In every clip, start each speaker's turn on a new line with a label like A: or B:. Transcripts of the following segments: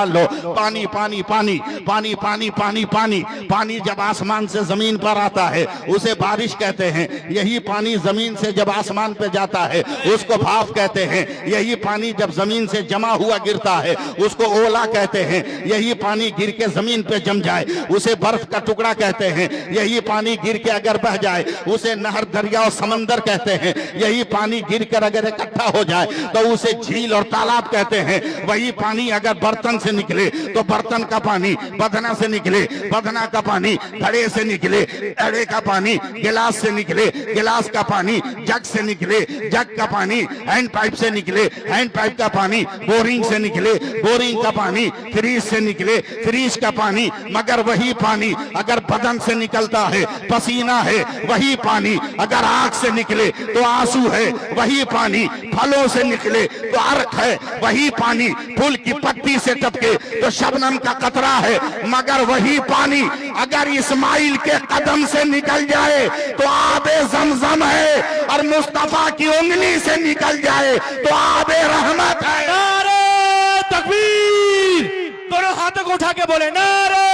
A: संभाल लो। पानी पानी पानी पानी पानी पानी पानी पानी जब आसमान से जमीन पर आता है उसे बारिश कहते हैं। यही पानी जमीन से जब आसमान पे जाता है उसको भाप कहते हैं। यही पानी जब जमीन से जमा हुआ गिरता है उसको ओला कहते हैं। यही पानी गिर के जमीन पे जम जाए उसे बर्फ का टुकड़ा कहते हैं। यही पानी गिर के अगर बह जाए उसे नहर, दरिया और समंदर कहते हैं। यही पानी गिर कर अगर इकट्ठा हो जाए तो उसे झील और तालाब कहते हैं। वही पानी अगर बर्तन से निकले तो बर्तन का पानी, बदना से निकले बदना का पानी, घड़े से निकले घड़े का पानी, गिलास से निकले गिलास का पानी, जग से निकले जग का पानी, हैंड पाइप से निकले हैंड पाइप का पानी, बोरिंग से निकले बोरिंग का पानी, फ्रीज से निकले फ्रीज का पानी। मगर वही पानी अगर बदन से निकलता है पसीना है। वही पानी अगर आंख से निकले तो आंसू है। वही पानी फलों से निकले तो अर्क है। वही पानी फूल की पत्ती से टपके तो शबनम का कतरा है। मगर वही पानी अगर इस्माइल के कदम से निकल जाए तो आबे जमजम है, और मुस्तफा की उंगली से निकल जाए तो आबे रहमत है।
B: नारे तकबीर, दोनों हाथों को उठा के बोले नारे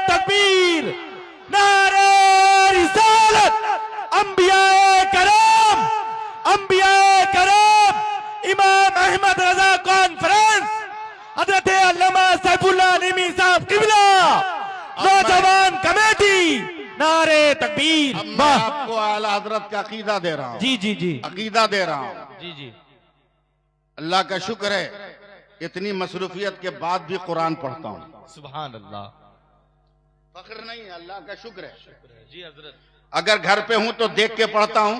B: तकबीर, नारे रिसालत। अंबियाए करम, इमाम अहमद रजा कॉन्फ्रेंस, हजरत अल्लामा सैफुल्लाह निमी साहब किबला, नौजवान कमेटी, नारे तकबीर।
A: मैं आपको आला हजरत का अकीदा दे रहा हूँ।
B: जी जी जी,
A: अकीदा दे रहा हूँ।
B: जी जी,
A: अल्लाह का शुक्र है इतनी मसरूफियत के बाद भी कुरान पढ़ता हूँ।
B: सुभान अल्लाह,
A: फख्र नहीं है, अल्लाह का शुक्र है।
B: जी हजरत।
A: अगर घर पे हूं तो देख के पढ़ता हूं,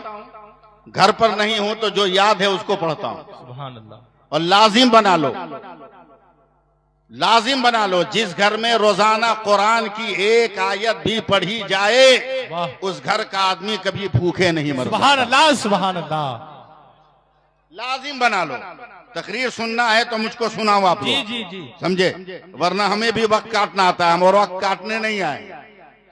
A: घर पर नहीं हूं तो जो याद है उसको पढ़ता हूं।
B: सुभान अल्लाह।
A: और लाजिम बना लो, लाजिम बना लो, जिस घर में रोजाना कुरान की एक आयत भी पढ़ी जाए उस घर का आदमी कभी भूखे नहीं मरता।
B: सुभान अल्लाह, सुभान अल्लाह।
A: लाजिम बना लो। तकरीर सुनना है तो मुझको सुनाओ आप
B: जी
A: लोग,
B: जी जी,
A: समझे, वरना हमें भी वक्त काटना आता है, हम और वक्त काटने नहीं आए।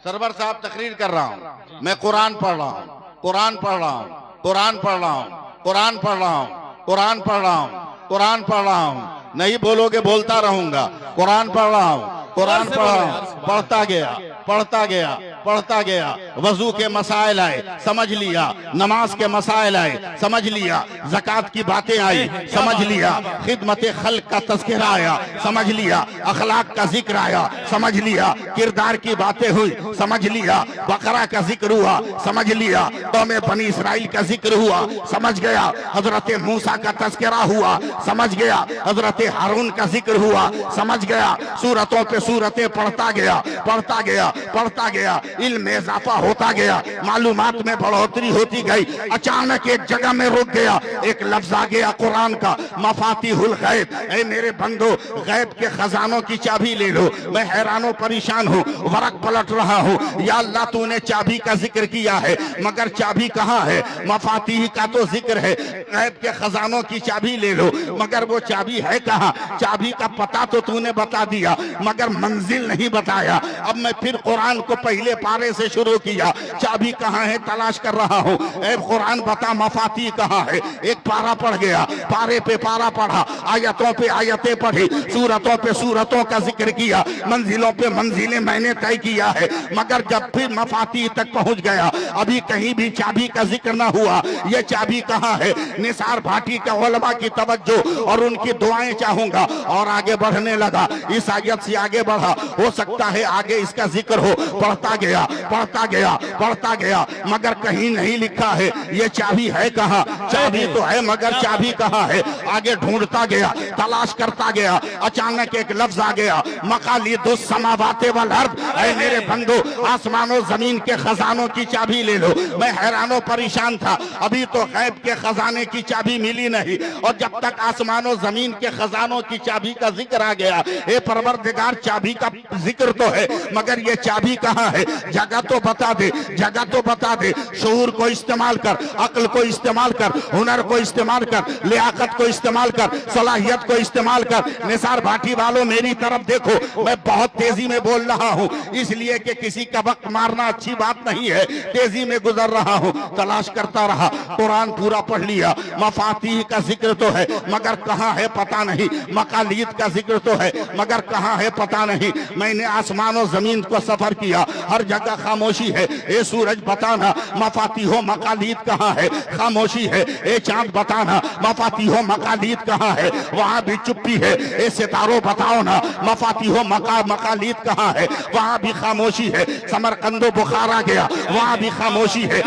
A: सरवर साहब तकरीर कर रहा हूँ, मैं कुरान पढ़ रहा हूँ, कुरान पढ़ रहा हूँ, कुरान पढ़ रहा हूँ, कुरान पढ़ रहा हूँ, कुरान पढ़ रहा हूँ, कुरान पढ़ रहा हूँ। नहीं बोलोगे बोलता रहूंगा। कुरान पढ़ रहा हूँ, कुरान पढ़ रहा हूँ, पढ़ता गया पढ़ता गया पढ़ता गया। वजू के मसाइल आए समझ लिया, नमाज के मसाइल आए समझ लिया, ज़कात की बातें आई समझ लिया, खिदमत खल्क का तज़किरा आया समझ लिया, अखलाक का जिक्र आया समझ लिया, किरदार की बातें हुई समझ लिया, बकरा का जिक्र हुआ समझ लिया, कौम बनी इसराइल का जिक्र हुआ समझ गया, हजरत मूसा का तज़किरा हुआ समझ गया, हजरत हारून का जिक्र हुआ समझ गया। सूरतों पे सूरतें पढ़ता गया पढ़ता गया पढ़ता गया, इल्म में इजाफा होता गया, मालूमात में बढ़ोतरी होती गई। अचानक एक जगह में रुक गया, एक लफ्ज आ गया कुरान का, मफातिहुल गैब। ऐ मेरे बंदो, गैब के खजानों की चाबी ले लो। मैं हैरानो परेशान हूँ, वरक पलट रहा हूँ। या अल्लाह तूने चाबी का जिक्र किया है मगर चाबी कहाँ है? मफातिह का तो जिक्र है, गैब के खजानों की चाबी ले लो, मगर वो चाबी है कहाँ? चाबी का पता तो तूने बता दिया मगर मंजिल नहीं बताया। अब मैं फिर कुरान को पहले पारे से शुरू किया, चाबी कहाँ है तलाश कर रहा हूँ। ऐ कुरान बता मफाती कहाँ है? एक पारा पढ़ गया, पारे पे पारा पढ़ा, आयतों पे आयतें पढ़ी, सूरतों पे सूरतों का जिक्र किया, मंजिलों पे मंजिलें मैंने तय किया है। मगर जब फिर मफाती तक पहुँच गया अभी कहीं भी चाबी का जिक्र ना हुआ। ये चाबी कहाँ है? निसार भाटी के उलमा की तवज्जो और उनकी दुआएं चाहूंगा। और आगे बढ़ने लगा, इस आयत से आगे बढ़ा, हो सकता है आगे इसका जिक्र हो। पढ़ता गया पढ़ता गया पढ़ता गया मगर कहीं नहीं लिखा है ये चाबी है कहाँ? चाबी तो है मगर चाबी कहाँ है? आगे ढूंढता गया, तलाश करता गया, अचानक एक लफ्ज आ गया, मकालिदुस समावाते वल अर्द। ऐ मेरे बंदो, आसमानों जमीन के खजानों की चाबी ले लो। मैं हैरानो परेशान था, अभी तो गैब के खजाने की चाबी मिली नहीं, और जब तक आसमानों जमीन के खजानों की चाबी का जिक्र आ गया, ए परवरदिगार चाबी का जिक्र तो है मगर ये चाबी कहाँ है? जगह तो बता दे, जगह तो बता दे। शऊर को इस्तेमाल कर, अक्ल को इस्तेमाल कर, हुनर को इस्तेमाल कर, लियाकत को इस्तेमाल कर, सलाहियत को इस्तेमाल कर। निसार भाटी वालों मेरी तरफ देखो, मैं बहुत तेजी में बोल रहा हूँ इसलिए कि किसी का वक्त मारना अच्छी बात नहीं है। तेजी तेजी में गुजर रहा हूँ, तलाश करता रहा, कुरान पूरा पढ़ लिया। मफातीह का जिक्र तो है मगर कहाँ है पता नहीं, मकालीद का जिक्र तो है मगर कहाँ है पता नहीं। मैंने आसमान और जमीन को सफर किया, हर जगह खामोशी है। ए सूरज बताना मफातीहो मकालीद कहाँ है, खामोशी है। ए चांद बताना मफातीहो मकालीद कहाँ है, वहाँ भी चुप्पी है। ए सितारों बताओ ना मफातीहो मकालीद कहाँ है, वहाँ भी खामोशी है। समरकंदो बुखारा गया, वहाँ भी खामोशी है।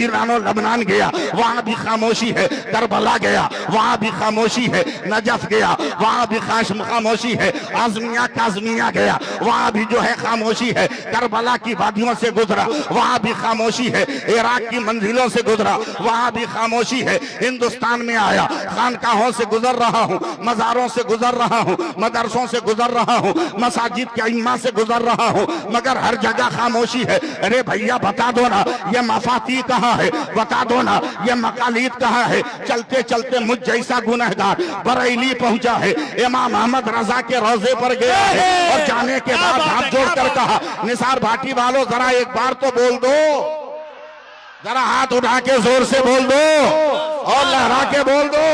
A: ईरानो लबनान गया, वहाँ भी खामोशी है। करबला गया, वहाँ भी खामोशी है। नजफ गया, वहाँ भी खामोशी है। आजमिया काजमिया गया, वहाँ भी जो है खामोशी है। करबला की वादियों से गुजरा, वहाँ भी खामोशी है। इराक की मंजिलों से गुजरा, वहाँ भी खामोशी है। हिंदुस्तान में आया, खानकाहों से गुजर रहा हूँ, मजारों से गुजर रहा हूँ, मदरसों से गुजर रहा हूँ, मसाजिद के इम्मा से गुजर रहा हूँ, मगर हर जगह खामोशी है। अरे भैया बता दो ना ये मफाती कहाँ है, बता दो ना ये मकालीद कहाँ है। चलते चलते मुझ जैसा गुनहगार बरेली पहुंचा है, इमाम अहमद रजा के रोजे पर गया है और जाने के बाद हाथ जोड़कर कहा, निसार भाटी वालों जरा एक बार तो बोल दो, जरा हाथ उठा के जोर से बोल दो और लहरा के बोल दो।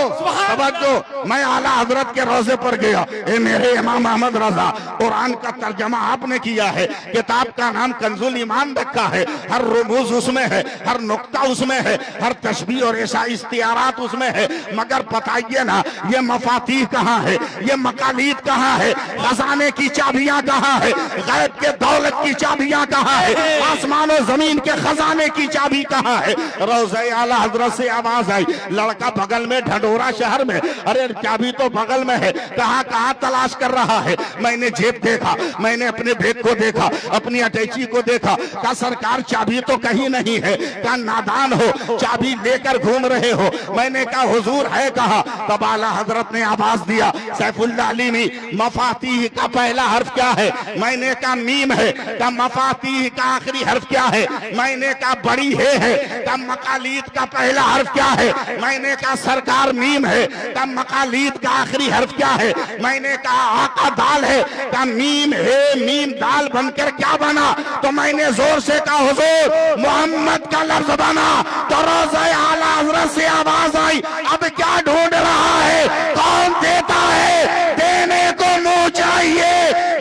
A: समझो, मैं आला हजरत के रोजे पर गया। ए मेरे इमाम अहमद रजा, कुरान का तर्जमा आपने किया है, किताब का नाम कंजुल ईमान रखा है, हर रुमूज उसमें है, हर नुक्ता उसमें है, हर तशबीह और ऐसा इस्तियारात उसमें है। मगर बताइए ना ये मफातीह कहाँ है, ये मकालीद कहाँ है, खजाने की चाबियां कहाँ है, गैब के दौलत की चाबियां कहाँ है, आसमान और जमीन के खजाने की चाबी कहाँ है। रोज़े आला हजरत से आवाज आई, लड़का बगल में ढंढोरा शहर में, अरे चाबी तो बगल में है, कहाँ कहाँ तलाश कर रहा है। मैंने जेब देखा, मैंने अपने बैग को देखा, अपनी अटैची को देखा, कहा सरकार चाबी तो कहीं नहीं है, कहा नादान हो चाबी लेकर घूम रहे हो। मैंने कहा हुजूर है कहाँ, तब आला हजरत ने आवाज दिया, सैफुल्लाह अलीमी, मफातीह का पहला हर्फ क्या है। मैंने कहा मीम है, कहा मफातीह का आखिरी हर्फ क्या है। मैंने कहा बड़ी है, कहा मकालीद का पहला हर्फ क्या है। मैंने कहा सरकार मीम है, कहा मकालीद का आखिरी हर्फ क्या है। मैंने कहा आका दाल है, कहा मीम है, मीम दाल बनकर क्या बना। तो मैंने जोर से कहा हुजूर मोहम्मद का लफ्ज बना। तो रोज़े आला हज़रत से आवाज आई, अब क्या ढूंढ रहा है, कौन देता है, देने को मुंह चाहिए,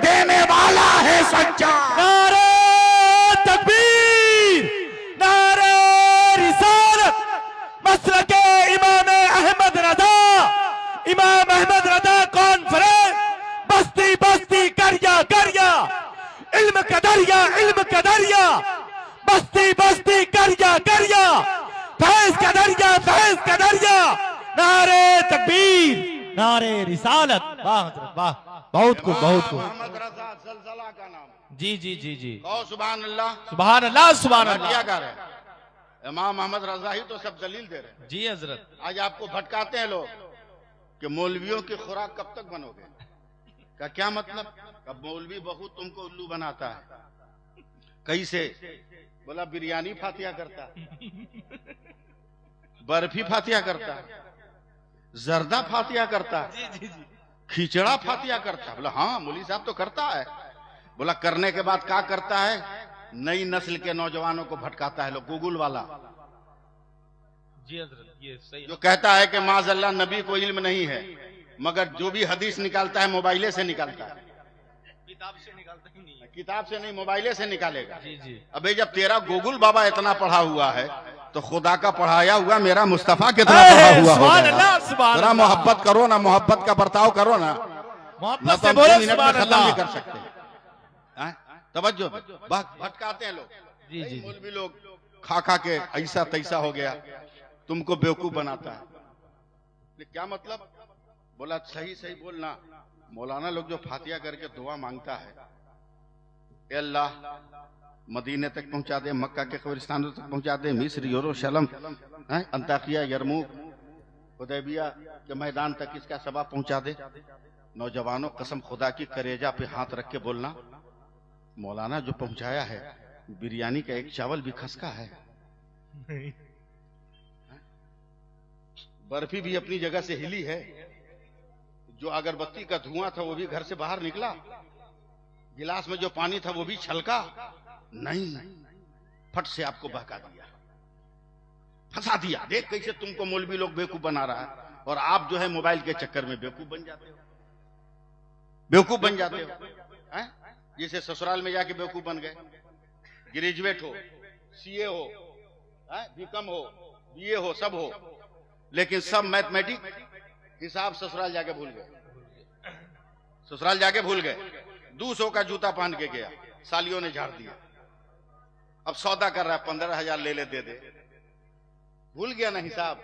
A: देने वाला है सच्चा।
B: नारे तकबीर, नारे रिसालत, मसलके इमाम अहमद रजा, इमाम अहमद रजा कॉन्फ्रेंस, बस्ती बस्ती करिया करिया, इल्म कदरिया इल्म कदरिया, बस्ती बस्ती करिया करिया, फैज कदरिया फैज कदरिया। नारे तकबीर, नारे रिसालत। वाह हजरत वाह, बहुत खूब बहुत खूब।
A: अहमद रजा ज़लज़ला का नाम।
B: जी जी जी जी,
A: कहो सुभान अल्लाह,
B: सुभान अल्लाह सुभान
A: क्या
B: अल्लाह।
A: कर रहे हैं? इमाम अहमद रजा ही तो सब दलील दे रहे हैं।
B: जी हजरत,
A: आज आपको भटकाते हैं लोग कि मौलवियों की खुराक कब तक बनोगे। का क्या मतलब, कब मौलवी बहुत तुमको उल्लू बनाता है। कैसे बोला, बिरयानी फातिया करता है, बर्फी फातिया करता है, जर्दा फातिया करता है, खिचड़ा फातिया करता है। बोला हाँ मौलवी साहब तो करता है। बोला करने के बाद क्या करता है, नई नस्ल के नौजवानों को भटकाता है। लोग गूगल वाला
B: जी हजरत, ये सही
A: जो कहता है कि माज़अल्लाह नबी को इल्म नहीं है, मगर जो भी हदीस निकालता है मोबाइले से निकालता है,
B: किताब से निकालता ही नहीं है।
A: किताब से नहीं मोबाइले से निकालेगा।
B: जी जी,
A: अबे जब तेरा गूगल बाबा इतना पढ़ा हुआ है तो खुदा का पढ़ाया हुआ मेरा मुस्तफा कितना पढ़ा हुआ
B: सुभान
A: होगा।
B: अल्लाह सुभान
A: जरा
B: अल्लाह।
A: मोहब्बत करो ना, मोहब्बत का बर्ताव करो ना, न
B: मोहब्बत
A: तो
B: से
A: हम
B: बोलो
A: 2 मिनट में
B: सुभान
A: खत्म नहीं
B: अल्लाह।
A: कर सकते। हैं? तवज्जो, भटकाते हैं लोग।
B: जी जी जी,
A: मौलवी लोग खा खा के ऐसा तैसा हो गया, तुमको बेवकूफ बनाता है। क्या मतलब, बोला सही सही बोलना। मौलाना लोग जो फातिया करके दुआ मांगता है, ए अल्लाह मदीने तक पहुंचा दे, मक्का के कब्रिस्तानों तक पहुंचा दे, मिस्र यरूशलेम अंताकिया यरमूक हुदैबिया के मैदान तक इसका सबब पहुंचा दे। नौजवानों कसम खुदा की करेजा पे हाथ रख के बोलना, मौलाना जो पहुंचाया है बिरयानी का एक चावल भी खसका है, बर्फी भी अपनी जगह से हिली है, जो अगरबत्ती का धुआं था वो भी घर से बाहर निकला, गिलास में जो पानी था वो भी छलका नहीं, फट से आपको बहका दिया, फंसा दिया। देख कैसे तुमको मौलवी लोग बेवकूफ बना रहा है, और आप जो है मोबाइल के चक्कर में बेवकूफ बन जाते हो, बेवकूफ बन जाते हो हैं? जैसे ससुराल में जाके बेवकूफ बन गए, ग्रेजुएट हो, सीए हो, बीकॉम हो, बीए हो, सब हो, लेकिन सब मैथमेटिक हिसाब ससुराल जाके भूल गए, ससुराल जाके भूल गए। 200 का जूता पहन के गया, सालियों ने झाड़ दिया, अब सौदा कर रहा है 15,000 ले ले दे दे, भूल गया ना हिसाब।